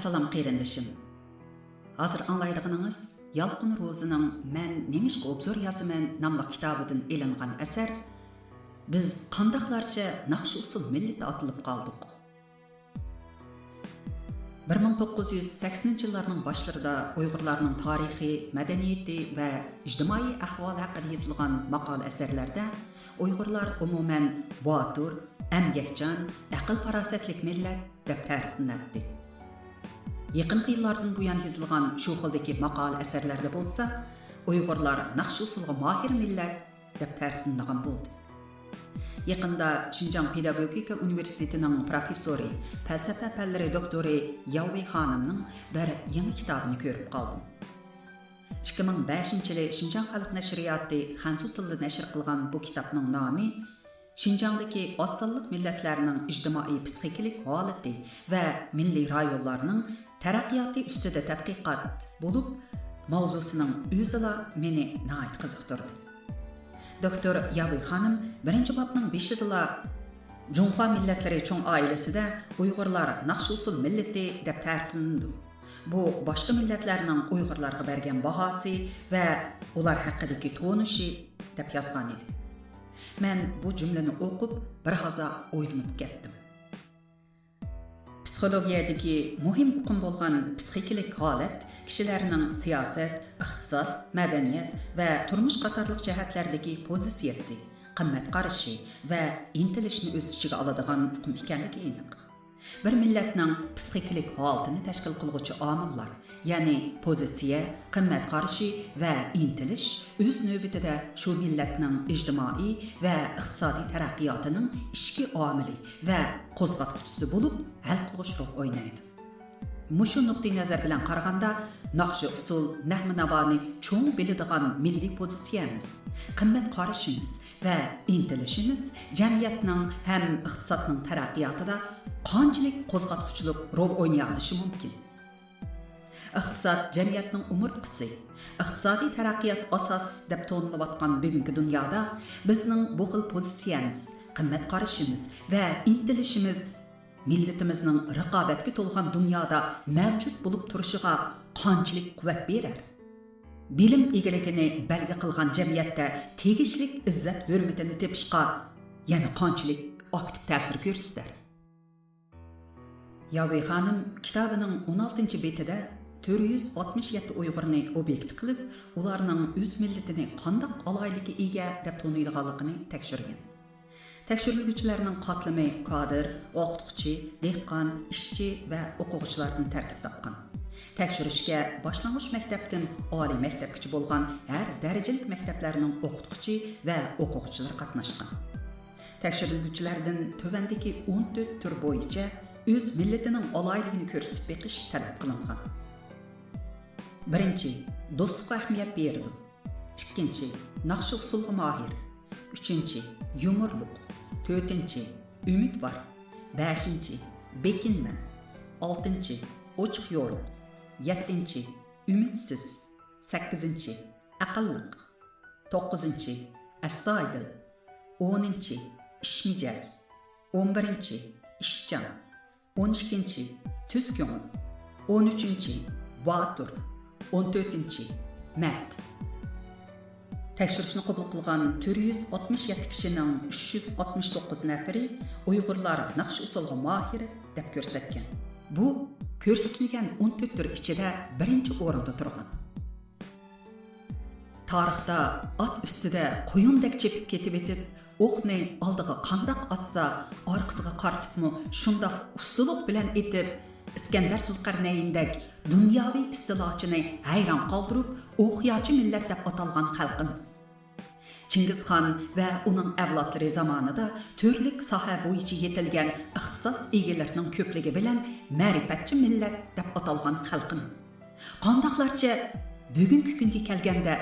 Assalom qeyrindishim. Hazır anlaydıqınız Yalqın Rozining "Men nemişqa obzor yazıman" nomli kitobidan elingan asar biz qandaqlarcha naqsh usul millati atilib qoldik. 1980-yillarning boshlarida Uyg'urlarning tarixi, madaniyati va ijtimoiy ahvoli haqida yozilgan maqol asarlarda Uyg'urlar umuman botur, amgakchan, aql-farosatlik millat deb ta'riflanadi. Yaqinqi yillardan buyon yozilgan shu xildagi maqol asarlarda bo'lsa, Uyg'urlar naqsh usulga mohir millat deb ta'riflangan bo'ldi. Yaqinda Xinjiang Pedagogika Universitetining professori, falsafa fanlari doktori Yawei xonimning bir yangi kitobini ko'rib qoldim. 2005-yili Xinjiang xalq nashriyoti Xanzu tilida nashr qilgan bu kitobning nomi Xinjiangdagi osonliq millatlarning ijtimoiy psixikalik holati va milliy rayonlarning taraqqiyoti ustida tadqiqot bo'lib, mavzusining o'zila meni nihoyat qiziqtirdi. Doktor Yawei xonim birinchi bobning 5-da Junxo millatlari cho'ng oilasida Uyg'urlar naqsh usul millati deb ta'riflandi. Bu boshqa millatlarning Uyg'urlarga bergan bahosi va ular haqidagi tonishi deb yozgan edi. Men bu jumlani o'qib bir haza o'ylanib ketdim. Psixologiyadagi muhim uqum bo'lgan psixikalik holat kishilarning siyosat, iqtisod, madaniyat va turmush qatorliq jihatlardagi pozitsiyasi, qimmat qarashi va intilishni o'z ichiga oladigan uqum ekanligi aniq. Bir millatning psixikalik holatini tashkil qiluvchi omillar, ya'ni pozitsiya, qimmat qarashi va intilish o'z navbatida shu millatning ijtimoiy va iqtisodiy taraqqiyotining ichki omili va qo'zg'atuvchisi bo'lib, hal qiluvchi rol o'ynaydi. Mushu nuqtai nazar bilan qaraganda, naqsh usul nahmi-navoni cho'ng biladigan milliy pozitsiyamiz, qimmat qarashimiz va intilishimiz jamiyatning ham iqtisodning taraqqiyotida qanchalik qo'zg'atuvchilik rol o'ynay olishi mumkin. Iqtisod jamiyatning umurtqisi, iqtisodiy taraqqiyot asosi deb to'nilayotgan bugungi dunyoda bizning bu xil pozitsiyamiz, qimmat qarashimiz va intilishimiz millatimizning raqobatga to'lgan dunyoda mavjud bo'lib turishiga qanchalik quvvat berar? Bilim egiligini belgi qilgan jamiyatda tegishli izzat hurmatini tepishga yana qanchalik aktiv ta'sir ko'rsatar? Yawei xonim kitobining 16-betida 467 Uyg'urni obyekt qilib, ularning o'z millatini qandoq aloyligi ega deb to'naydiganligini tekshirgan. Tekshiriluvchilarning qatlami kadr, o'qituvchi, dehqon, ishchi va o'quvchilardan tarkib topgan. Tekshirishga boshlang'ich maktabdan oliy maktabgacha bo'lgan har darajalik maktablarning o'qituvchi va o'quvchilar qatnashgan. Tekshiriluvchilardan tövandagi 14 tur bo'yicha o'z millatining aloyligini ko'rsatib beqish talab qilingan. Birinchi, do'stlikqa ahamiyat berdi. Ikkinchi, naqsh usulga mohir. Uchinchi, yumorlik. To'rtinchi, umid bor. Beshinchi, bekinma. Oltinchi, ochiq yo'ruq. Yettinchi, umidsiz. Sakkizinchi, aqlliq. To'qqizinchi, astoydil. 10-chi, ishmijaz. 11-chi, ishchan. 12-chi, tuz ko'ngil. 13-chi, botur. 14-chi, mard. Tekshirishni qabul qilgan 467 kishining 369 nafari Uyg'urlar naqsh usulga mohir deb ko'rsatgan. Bu ko'rsatilgan 14 tur ichida birinchi o'rinda turgan. Tarixda at ustida qo'yindek chepib ketib etib, o'qni oldiga qandoq atsa, orqasiga qaratibmi shundoq ustuliq bilan etib Iskandar Zulqarnayndak dunyoviy istilochini hayron qoldirib, o'qiyachi millat deb atalgan xalqimiz. Chingizxon va uning avlodlari zamonida turli soha bo'yicha yetilgan ixtisos egalarining ko'pligi bilan ma'rifatchi millat deb atalgan xalqimiz. Qandoqlarcha bugungi kunga kelganda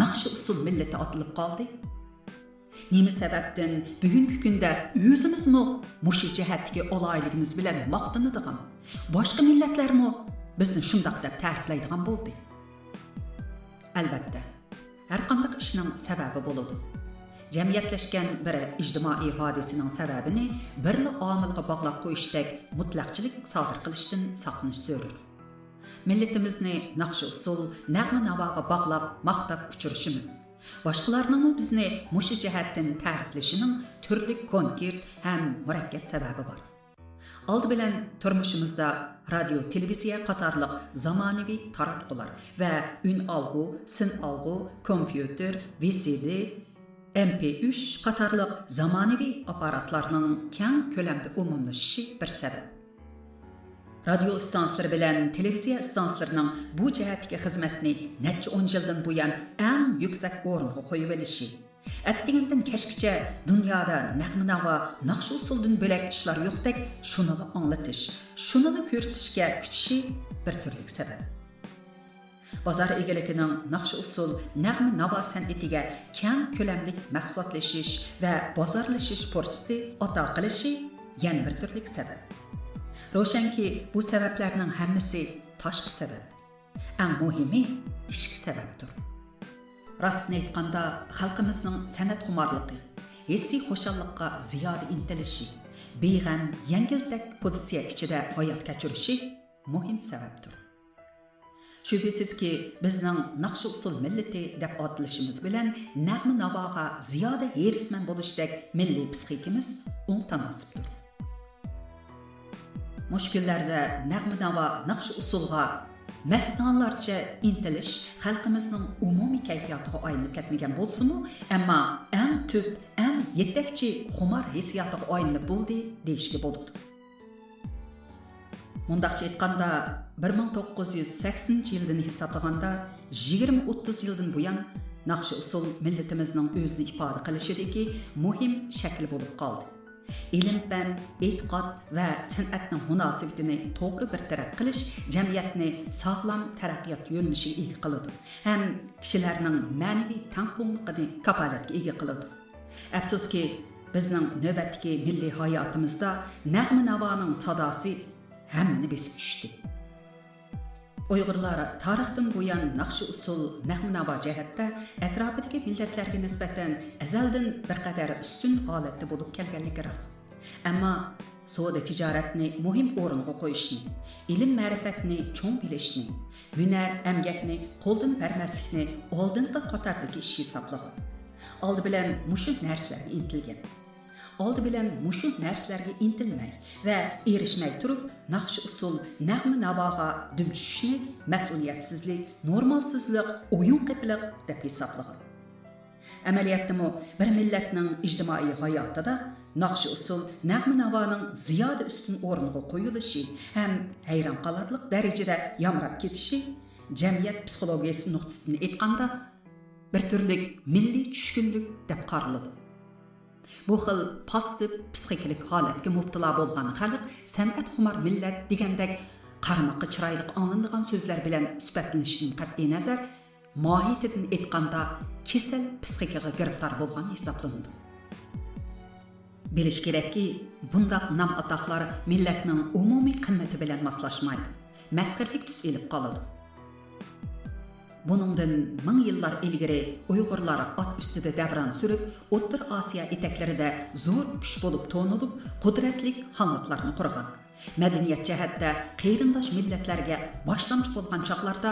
naqsh usul millati atilib qoldi? Nima sababdan bugungi kunda o'zimizmi mushu jihatdagi aloyligimiz bilan maqtanadigan, boshqa millatlarmi bizni shundoq deb ta'riflaydigan bo'ldi? Albatta, har qanday ishning sababi bo'ladi. Cəmiyyətləşkən bir ictimai hadisənin səbəbini birli amilға bağlab qoyuşdək mutlaqçılık sadır qilishdən saqlanish zarur. Milletimizni naqshi usul, nəğmə navaga bağlab maqtab uçurishimiz, başqalarının bizni mushu jihatdan ta'riflashinin turli konkret ham murakkab sababi bor. Aldı bilan turmushimizda radio, televiziya qatorliq zamonaviy taratqular va ün alg'u, sin alg'u, kompyuter, VCD, MP3 qatorliq zamonaviy apparatlarning keng ko'lamda umumlashishi bir sabab. Radio istansiyalari bilan televiziya istansiyalarining bu jihatdagi xizmatni necha 10 yildan buyon eng yuksak o'ringa qo'yib olishi, atdigandan kashgacha dunyoda naqmi-navo, naqsh usuldan bo'lak ishlar yo'qdek shuni anglatish, shuni ko'rsatishga kutishi bir turlik sabab. Bozor egaligining naqsh usul, naqmi-navo san'atiga keng ko'lamlik mahsulotlashish va bozorlashish fursati ato qilishi yana bir turlik sabab. Ro'shanki, bu sabablarning hammasi tashqi sabab. Eng muhimi ichki sababdir. Rostni aytganda, xalqimizning san'at xumorligi, hissiy xushalliqqa ziyoda intilishi, beg'am, yengiltak pozitsiya ichida hayot kechirishi muhim sababdir. Shubhisizki, bizning naqsh usul millati deb atilishimiz bilan nag'mi-navoga ziyoda herisman bo'lishdek milliy psixikimiz mutanasibdir. Mushkullarda nag'mi-navo, naqsh usulga masnonlarcha intilish xalqimizning umumiy kayfiyatiga aylanib ketmagan bo'lsa-mu, ammo eng tub, eng yetakchi xumor hissiyotiga aylanib bo'ldi deyishga bo'ladi. Mundaqcha aytganda, 1980-yildan hisoblaganda 20-30 yildan buyon naqsh usul millatimizning o'zini ifoda qilishidagi muhim shakl bo'lib qoldi. Ilm-fan, e'tiqod va san'atning munosabatini to'g'ri bir taraf qilish jamiyatni sog'lom taraqqiyot yo'nalishiga ega qiladi, ham kishilarning ma'naviy tangqurligini kafolatga ega qiladi. Afsuski, bizning navbatdagi milliy hayotimizda nag'mi-navoning sadosi hammani besib tushdi. Uyg'urlar tarixdan buyon naqsh usul, nag'mi-navo jihatda atrofidagi millatlarga nisbatan azaldan bir qadar ustun holatda bo'lib kelganligi rost. Ammo savdo tijoratni muhim o'ringa qo'yishni, ilm-ma'rifatni cho'ng bilishni, hunar, amgakni qo'ldan bermaslikni oldingi qatordagi ish hisoblagan. Oldi bilan mushu narsalarga intilgan. Oldi bilan mushu narsalarga intilmay va erishmay turib, naqsh usul, nag'mi-navoga dum tushishni mas'uliyatsizlik, normalsizlik, o'yin qipliq deb hisoblagan. Amaliyotda bir millatning ijtimoiy hayotida naqsh usul, nag'mi-navoning ziyoda ustun o'ringa qo'yilishi ham hayron qolarlik darajada yamrab ketishi jamiyat psixologiyasi nuqtasidan aytganda bir turlik milliy tushkunlik deb qaraladi. Bu xil passiv psixikalik holatga mubtalo bo'lgan xalq san'at xumor millat degandek qarmoqqa chiroyli anglanadigan so'zlar bilan sifatlanishidan qat'iy nazar mohiyatidan aytganda kasal psixikaga giribtor bo'lgan hisoblanadi. Bilish kerakki, bundaq nom atoqlar millatning umumiy qimmati bilan moslashmaydi, masxaralik tus elib qoladi. Buningdan ming yillar ilgari Uyg'urlar ot ustida davron surib, O'rta Osiyo etaklarida zo'r kuch bo'lib to'nilib, qudratli xonliqlarni qurgan. Madaniyat jihatda qeyrindosh millatlarga boshlang'ich bo'lgan chaqlarda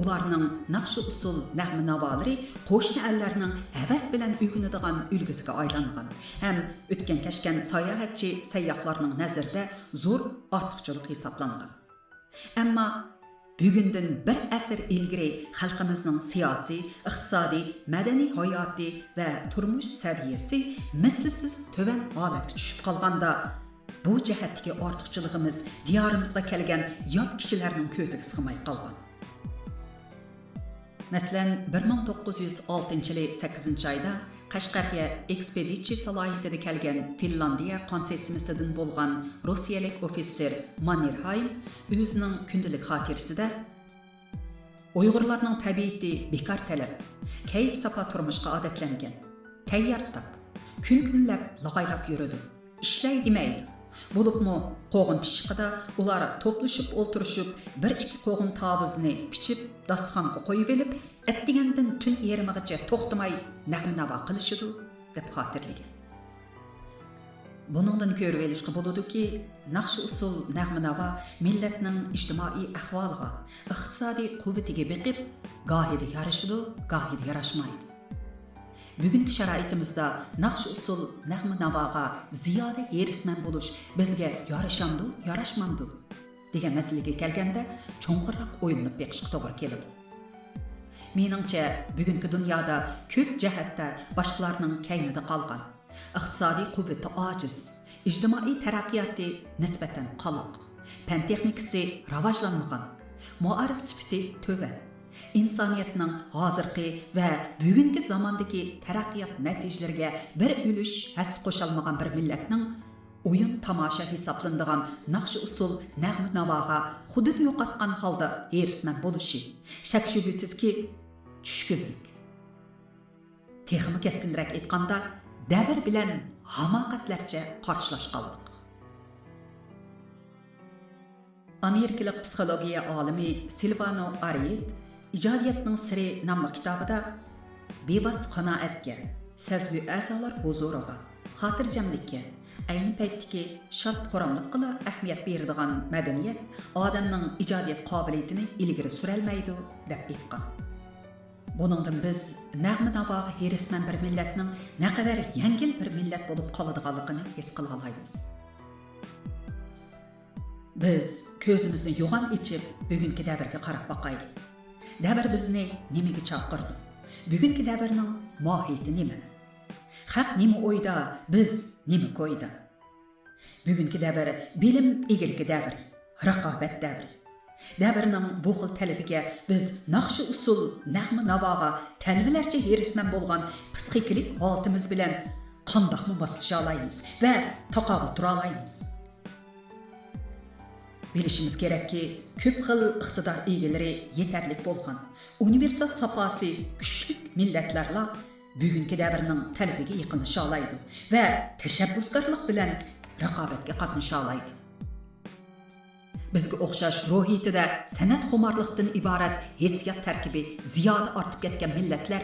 ularning naqsh usul, nag'mi-navolari qo'shni ellarning havas bilan uyg'unadigan ulgisiga aylangan. Ham o'tgan kashgan sayohatchi sayyohlarning nazarida zo'r ortiqchilik hisoblangan. Ammo bugundan bir asr ilgari xalqimizning siyosiy, iqtisodiy, madaniy hayoti va turmush saviyasi mislsiz to'van holatga tushib qolganda, bu jihatdagi ortiqchiligimiz diyorimizga kelgan yot kishilarning ko'ziga sig'may qolgan. Masalan, 1906-yil 8-oyda Qashqarga ekspeditsiya salohiyatida kelgan Finlandiya konsessiyasidan bo'lgan Rossiyalik ofitser Mannerheim o'zining kundalik xotirasida Uyg'urlarning tabiati bekor talab, kayf safa turmushga odatlangan, tayyor tap, kun-kunlab lag'aylab yuradi, ishlay demaydi. Bo'libmi qo'g'in pishqida ular to'plashib o'ltirishib, bir-ikki qo'g'in tavuzni pichib, dasturxonga qo'yib olib, atdigandan tun yarmigacha to'xtamay nag'mi-navo qilishidi, deb xotirlagan. Buningdan ko'rib olishga bo'ladiki, naqsh usul nag'ma-navo millatning ijtimoiy ahvoliga, iqtisodiy quvvatiga beqib, gohida yarashadi, gohida yarashmaydi. Bugungi sharoitimizda naqsh usul nag'ma-navoga ziyoda erisman bo'lish bizga yarashamdi, yarashmamdi degan masalaga kelganda cho'nqirroq o'ylanib beqishga to'g'ri keladi. Meningcha, bugungi dunyoda ko'p jihatda boshqalarning kaynida qolgan, iqtisodiy quvvati ojiz, ijtimoiy taraqqiyoti nisbatan qoloq, fan texnikasi rivojlanmagan, muarif sifati to'ban, insoniyatning hozirgi va bugungi zamondagi taraqqiyot natijalariga bir ulush his qo'shilmagan bir millatning o'yin tomosha hisoblanadigan naqsh usul nag'ma-navoga hudud yo'qotgan holda erisman bo'lishi shak shubhasizki tushkunlik. Texmi keskinroq aytganda, davr bilan hamoqatlarcha qarshilashganlik. Amerikalik psixologiya olimi Silvano Ariet ijodiyatning siri nomli kitobida bevos qanoatga, sezgi a'zolar huzuriga, xotirjamlikka, ayni paytdagi shod quramliqqa ahamiyat beradigan madaniyat odamning ijodiyat qobiliyatini ilgari surolmaydi deb aytgan. Buningdan biz nag'ma-navoga herisman bir millatning naqadar yengil bir millat bo'lib qoladiganligini his qila olamiz. Biz ko'zimizni yo'g'on ichib bugungi davrga qarab boqaylik. Davr bizni nimaga chaqirdi? Bugungi davrning mohiyati nima? Haq nima o'yda, biz nima qo'yda? Bugungi davr bilim egiligi davri, raqobat davri. Davrning bu xil talabiga biz naqsh usul nag'ma-navoga talvilarcha herisman bo'lgan psixikalik holatimiz bilan qandoqmi moslasha olamiz va taqobil tura olamiz? Bilishimiz kerakki, ko'p xil iqtidor egalari yetarli bo'lgan, universal saposi kuchli millatlarla bugungi davrning talabiga yaqinlasha oladi va tashabbuskorlik bilan raqobatga qatnasha oladi. Bizga o'xshash ruhiyatida san'at xumorlikdan iborat hissiyot tarkibi ziyoda ortib ketgan millatlar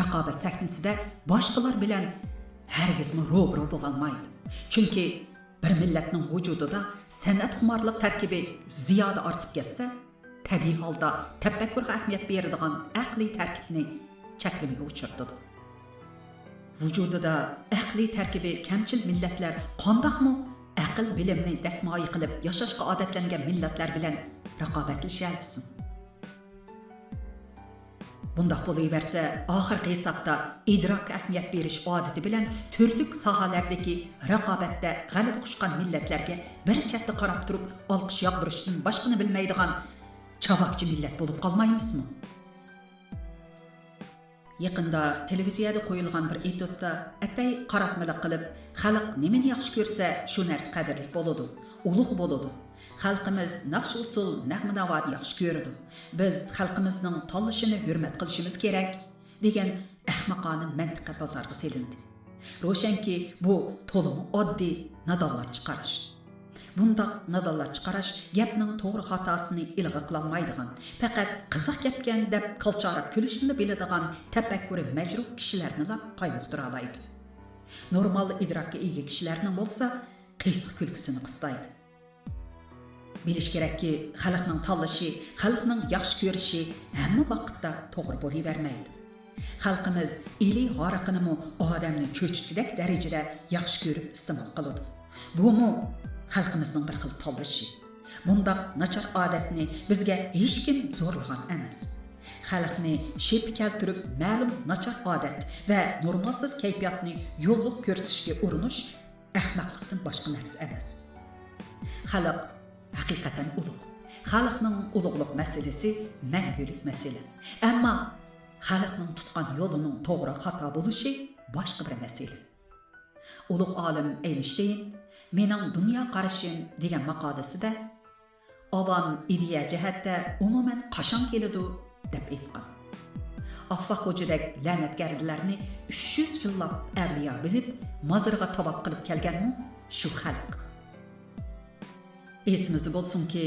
raqobat sahnasida boshqalar bilan hargizmi ro'bro bo'lolmaydi. Chunki bir millatning vujudida san'at xumorlik tarkibi ziyoda ortib ketsa, tabiiy holda tafakkurga ahamiyat beradigan aqliy tarkibni cheklamaga uchiradi. Vujudida aqliy tarkibi kamchil millatlar qandoqmi aql bilimni dasmoyi qilib yashashga odatlangan millatlar bilan raqobatlasharsin. Bundoq bo'laversa, oxirgi hisobda idrok ahamiyat berish odati bilan turli sohalardagi raqobatda g'alaba quchgan millatlarga bir chetda qarab turib olqish yog'dirishdan boshqani bilmaydigan chavoqchi millat bo'lib qolmaymizmi? Yaqinda televiziyada qo'yilgan bir etudda atay qaratmalik qilib, xalq nimani yaxshi ko'rsa, shu narsa qadrli bo'ladi, ulug' bo'ladi. Xalqimiz naqsh usul nag'ma-navoni yaxshi ko'radi. Biz xalqimizning tanlashini hurmat qilishimiz kerak degan ahmoqona mantiqa bozorga selindi. Ro'shanki, bu to'liq oddiy nadonlar chiqarish. Bundaq nadonlar chiqarish gapning to'g'ri xatosini ilg'a qilolmaydigan, faqat qiziq gapgan deb qalchorib kulishni biladigan tafakkuri majruh kishilarni qaymoqtira oladi. Normal idrokka ega kishilarning bo'lsa, qiyshiq kulkisini qistaydi. Bilish kerakki, xalqning tanlashi, xalqning yaxshi ko'rishi hamma vaqtda to'g'ri bo'lavermaydi. Xalqimiz iliy g'oriqini odamni cho'chitgidek darajada yaxshi ko'rib iste'mol qiladi. Bu xalqimizning bir xil tanlashi. Bundaq nachar odatni bizga hech kim zo'rlagan emas. Xalqni shep keltirib ma'lum nachar odat va normalsiz kayfiyatni yo'lliq ko'rsatishga urinish ahmoqlikdan boshqa narsa emas. Xalq haqiqatan ulug'. Xalqning ulug'lik masalasi mangulik masala. Ammo xalqning tutgan yo'lining to'g'ri xato bo'lishi boshqa bir masala. Ulug' olim Einstein mening dunyo qarashim degan maqolasida avam ideya jihatda umuman qachon keladi deb aytgan. Affaq xo'jadak la'natgarlarni 300 yillab avliyo bilib, mozorga tavob qilib kelganmi shu xalq. Esimizda bo'lsinki,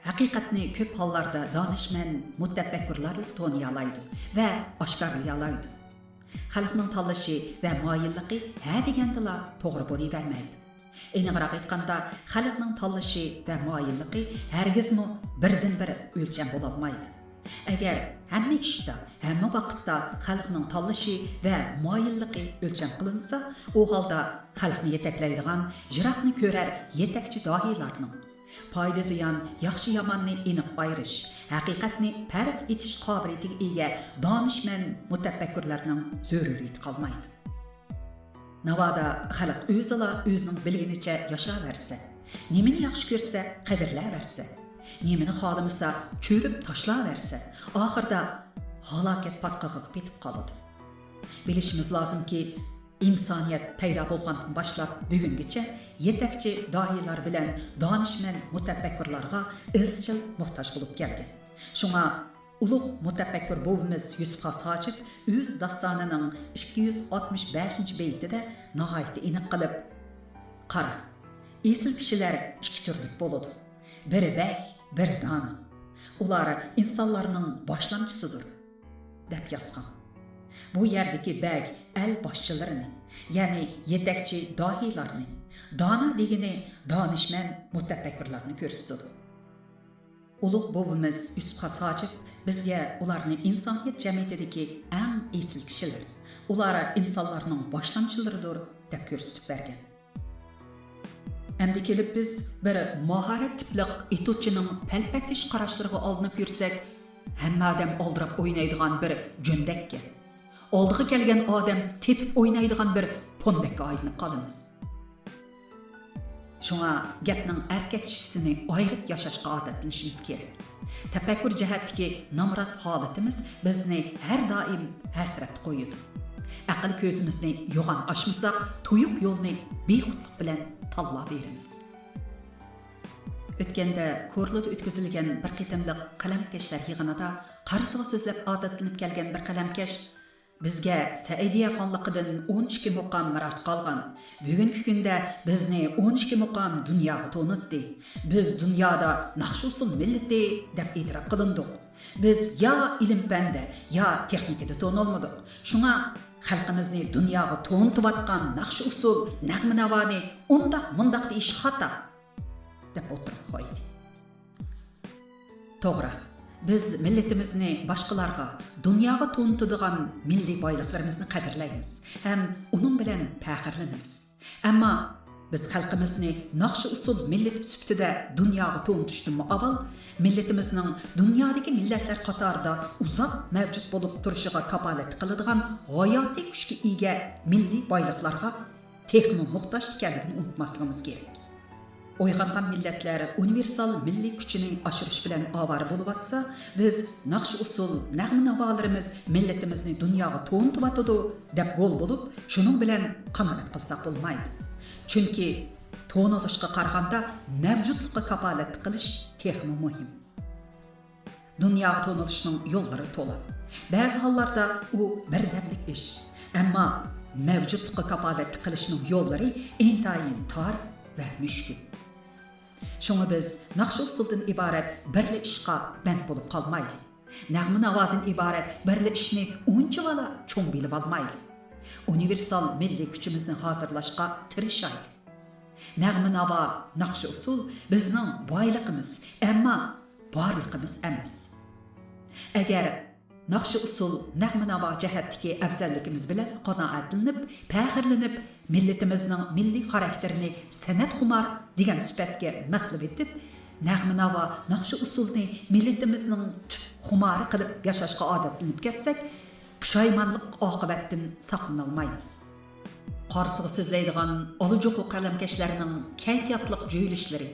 haqiqatni ko'p hollarda donishmand mutafakkurlar to'niya oladi va oshkorlay oladi. Xalqning tanlashi va moyilligi ha degandila to'g'ri bo'lavermaydi. Aniqroq aytganda, xalqning tanlashi va moyilligi hargizmi birdan-bir o'lcham bo'la olmaydi. Agar hamma ishda, hamma vaqtda xalqning tanlashi va moyilligi o'lcham qilinsa, u holda xalqni yetaklaydigan, jiroqni ko'rar yetakchi dohiylarning foyda ziyon, yaxshi yomonni aniq ayirish, haqiqatni farq etish qobiliyatiga ega donishmand mutafakkurlarning zaruriyati qolmaydi. Navoda xalq o'zining bilginicha yashayversa, nimani yaxshi ko'rsa qadrlayversa, nimani xohlamasa cho'rib tashlaversa, oxirida halokat patqog'iga petib qoladi. Bilishimiz lozimki, insoniyat paydo bo'lgandan boshlab bugungacha yetakchi dohiylar bilan donishmand mutafakkurlarga izchil muhtoj bo'lib kelgan. Shunga ulug' mutafakkur buvimiz Yusuf Xos Hojib o'z dastonining 265-beytida nihoyat aniq qilib, qara, esil kishilar ikki turli bo'ladi. Biri bek, biri dona. Ular insonlarning boshlamchisidir, deb yozgan. Bu yerdagi bek el boshchilarini, ya'ni yetakchi dohiylarni, dona degani donishmand mutafakkurlarni ko'rsatadi. Ulug' buvimiz Yusuf Xos Hojib bizga ularni insoniyat jamiyatidagi eng esil kishilar, ular insonlarning boshlamchilaridir deb ko'rsatib bergan. Endi kelib biz bir mahorat tipliq etuvchining palpatish qarashlariga olinib yursak, hamma odam oldirab o'ynaydigan bir jo'ndakka, oldiga kelgan odam tepib o'ynaydigan bir pondakka aylanib qolamiz. Shunga gapning erkak kishisini ayirib yashashga odatlanishimiz kerak. Tafakkur jihatdagi namrat holatimiz bizni har doim hasrat qo'yadi. Aql ko'zimizni yo'g'on ochmasak, to'yuq yo'lni bexudlik bilan tanlab beramiz. O'tganda Ko'rlida o'tkazilgan bir qitimliq qalamkashlar yig'inida qarisiga so'zlab odatlanib kelgan bir qalamkash bizga Saidiya xonliqidan 12 muqam miros qolgan. Bugungi kunda bizni 12 muqam dunyoga to'nitdi. Biz dunyoda naqsh-usul millati deb e'tirof qilindik. Biz ya ilm-fanda, ya texnikada to'nolmadik. Shunga xalqimizni dunyoga to'nitayotgan naqsh-usul, nag'ma-navoni undaq deyish xato deb o'tirib qo'ydi. To'g'ri. Biz millatimizni boshqalarga, dunyoga to'ntadigan milliy boyliqlarimizni qadrlaymiz ham uning bilan faxrlanamiz. Ammo biz xalqimizni naqshi usul millat sifatida dunyoga to'ntishdan avval millatimizning dunyodagi millatlar qatorida uzoq mavjud bo'lib turishiga kafolat qiladigan hayotiy kuchga ega milliy boyliqlarga texnik muhtoj ekanligini unutmasligimiz kerak. Uyg'ongan millatlar universal milliy kuchini oshirish bilan ovora bo'lib atsa, biz naqsh usul, nag'ma-navolarimiz millatimizni dunyoga to'ntibatadi deb g'ol bo'lib, shuning bilan qanoat qilsak bo'lmaydi. Chunki to'nilishga qaraganda mavjudlikqa kafolat qilish texmi muhim. Dunyoga to'nilishning yo'llari to'la. Ba'zi hollarda u birdamlik ish, ammo mavjudlikqa kafolat qilishning yo'llari intayin tor va mushkul. Shunga biz naqsh usuldan iborat birli ishqa band bo'lib qolmaylik. Nag'ma-navodan iborat birli ishni unchavala cho'ng bilib olmaylik. Universal milliy kuchimizni hozirlashga tirishaylik. Nag'ma-navo, naqsh usul bizning boyligimiz, ammo borligimiz emas. Agar naqsh usul, nag'ma-navo jihatdagi afzalligimiz bilan qanoatlanib, faxrlanib, millatimizning milliy xarakterini san'at xumor degan sifatga maxlub etib, nag'ma-navo, naqsh usulni millatimizning xumori qilib yashashga odatlanib ketsak, pushaymonlik oqibatdan saqlana olmaymiz. Qarsiga so'zlaydigan olajuqu qalamkashlarning kayfiyatliq jo'yilishlari,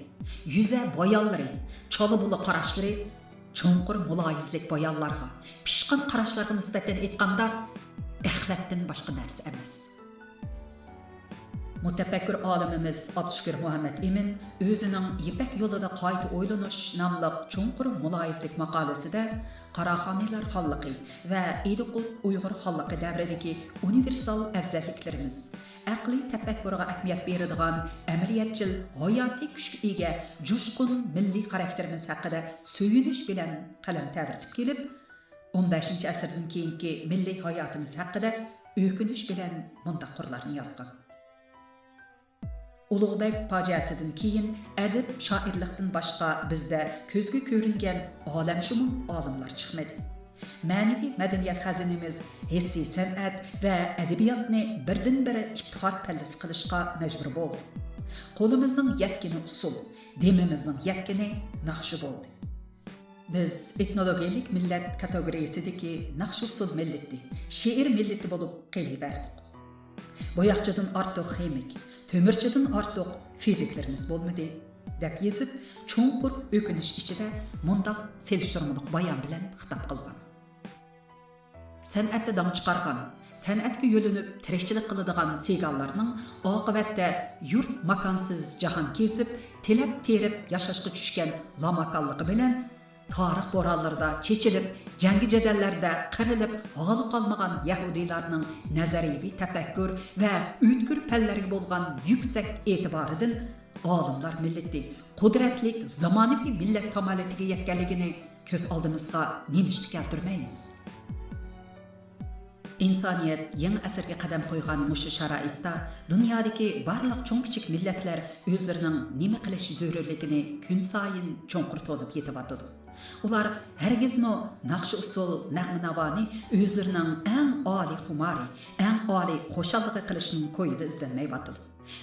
yuza boyonlari, chala-bula qarashlari cho'nqur muloyizlik bayonlarga, pishqin qarashlarga nisbatan aytganda axlatdan boshqa narsa emas. Mutafakkur olimimiz Abdushukur Muhammad Emin o'zining Yipak yo'lida qayta o'ylanish nomli cho'nqur muloyizlik maqolasida Qaraxoniylar xonligi va Ediqut Uyg'ur xonligi davridagi universal afzalliklarimiz, aqliy tafakkurga ahamiyat beradigan amaliyatchil hayotiy kuchga ega jo'shqin milliy xarakterimiz haqida so'yinish bilan qalam tavritib kelib, 15-asrdan keyingi milliy hayotimiz haqida ökünüş bilen mundaq qurlarni yozgan. Ulug'bek fojiasidan keyin adib shoirlikdan boshqa bizda ko'zga ko'ringan olamshumun olimlar chiqmadi. Ma'naviy madaniyat xazinamiz hissiy san'at va adabiyotni birdan-biri iftixor pallasi qilishga majbur bo'ldi. Qo'limizning yetgani usul, demimizning yetgani naqshi bo'ldi. Biz etnologiyalik millat kategoriyasidagi naqsh usul millati, she'r millati bo'lib qeliverdik. Boyaqchadan ortiq ximik, temirchidan ortiq fiziklarimiz bo'lmadi deb yezib, cho'nqur o'kinish ichida mundaq selishtirmoq bayon bilan xitob qilgan. San'atda dam chiqargan, san'atga yo'linib tirikchilik qiladigan segallarning oqibatda yurt makonsiz jahon kezib, tilab terib yashashga tushgan lamakonligi bilan tarix bo'ronlarida chechilib, jangi jadallarda qirilib, holi qolmagan yahudiylarning nazariy tafakkur va o'tkir pallariga bo'lgan yuksak e'tiboridan olimlar millati qudratli zamonaviy millat kamolatiga yetganligini ko'z oldimizga nemishni keltirmaymiz. İnsaniyet yangi asrga qadam qo'ygan mushu sharoitda dunyodagi barliq cho'ng-kichik millatlar o'zlarining nima qilish zarurligini kun sayin cho'nqur to'lib yetyapti. Ular hargizmi naqsh usul nag'ma-navoni o'zlarining eng oliy xumori, eng oliy xo'shallig'i qilishning ko'yida izlanmayapti.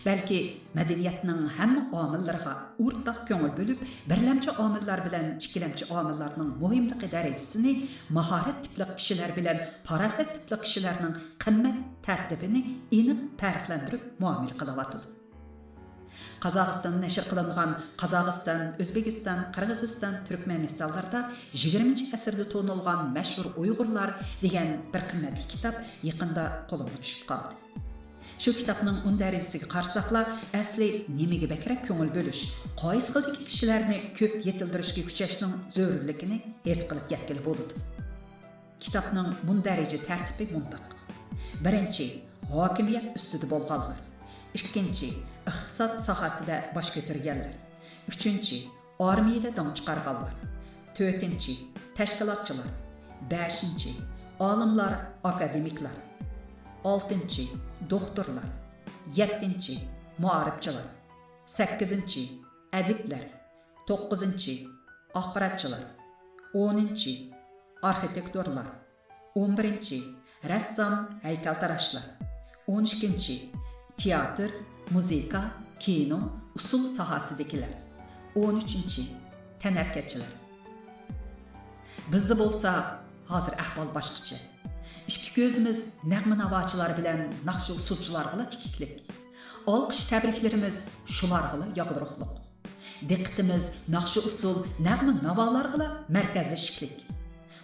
Balki madaniyatning hamma omillariga o'rtaq ko'ngil bo'lib, birlamchi omillar bilan ikkilamchi omillarning muhimligi darajasini mahorat tipli kishilar bilan farosat tipli kishilarning qimmat tartibini aniq farqlantirib muomala qilyapti. Qozog'istonda nashr qilingan Qozog'iston, O'zbekiston, Qirg'iziston, Turkmanistonlarda 20-asrda to'nilgan mashhur Uyg'urlar degan bir qimmatli kitob yaqinda qo'limga tushib qoldi. Shu kitobning darajasiga qarasaqlar, asli nimaga bakrak ko'ngil bo'lish, qaysi xildagi kishilarni ko'p yetildirishga kuchashning zarurligini his qilib yetgili bo'ldi. Kitobning daraja tartibi mundaq. Birinchi, hokimiyat ustida bo'lganlar. Ikkinchi, iqtisod sohasida bosh ko'targanlar. Uchinchi, armiyada dong chiqarganlar. To'rtinchi, tashkilotchilar. Beshinchi, olimlar, akademiklar. Oltinchi, doktorlar. Yettinchi, muarifchilar. Sakkizinchi, adiblar. To'qqizinchi, axborotchilar. 10-chi, arxitektorlar. 11-chi, rassom, haykaltarashlar. 12-chi, teatr, muzika, kino, usul sohasidagilar. 13-chi, tanarkatchilar. Bizda bo'lsa, hozir ahvol boshqacha. İki gözümüz nag'ma-navochilar bilan naqsh usulchilarga tikiklik. Olqish tabriklarimiz shularga yog'diroqliq. Diqqatimiz naqsh usul nag'ma-navolarga markazlashiklik.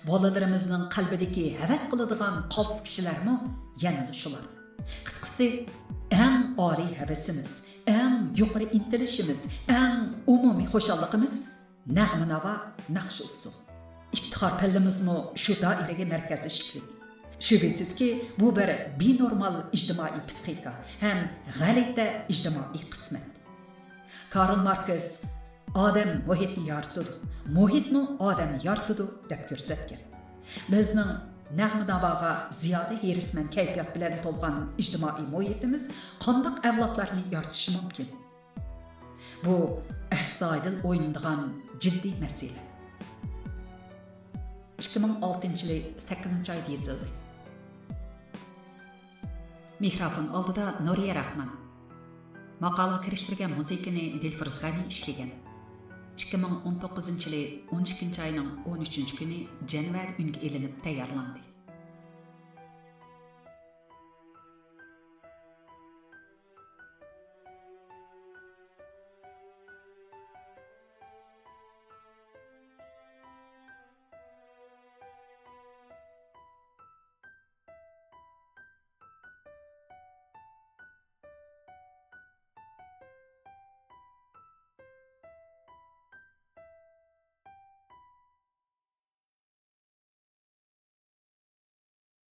Bolalarimizning qalbidagi havas qiladigan qaltis kishilarmi yana shular. Qisqasi, eng oliy havasimiz, eng yuqori intilishimiz, eng umumiy xo'shalligimiz nag'ma-navo, naqsh usul. İftixor pallamizmi shu doiraga markazlashiklik. Şübhəsizki, bu bir binormal ictimai psixika, ham g'alati ijtimoiy qismat. Karl Marx odam muhitni yaratadi, muhitmi odamni yaratadi deb ko'rsatgan. Bizning nag'ma-navoga ziyoda herisman kayfiyat bilan to'lgan ijtimoiy muhitimiz qanday avlodlarni yaratishi mumkin? Bu astoydil o'ylanadigan jiddiy masala. 2006-yil 8-oyda yozildi. Mikrofon oldida Nuriya Rahman. Maqolaga kirishtirgan muzikani Dilfiruz G'ani ishlagan. 2019-yil 12-oyning 13-kuni Janvar unga elinib tayyorlandi.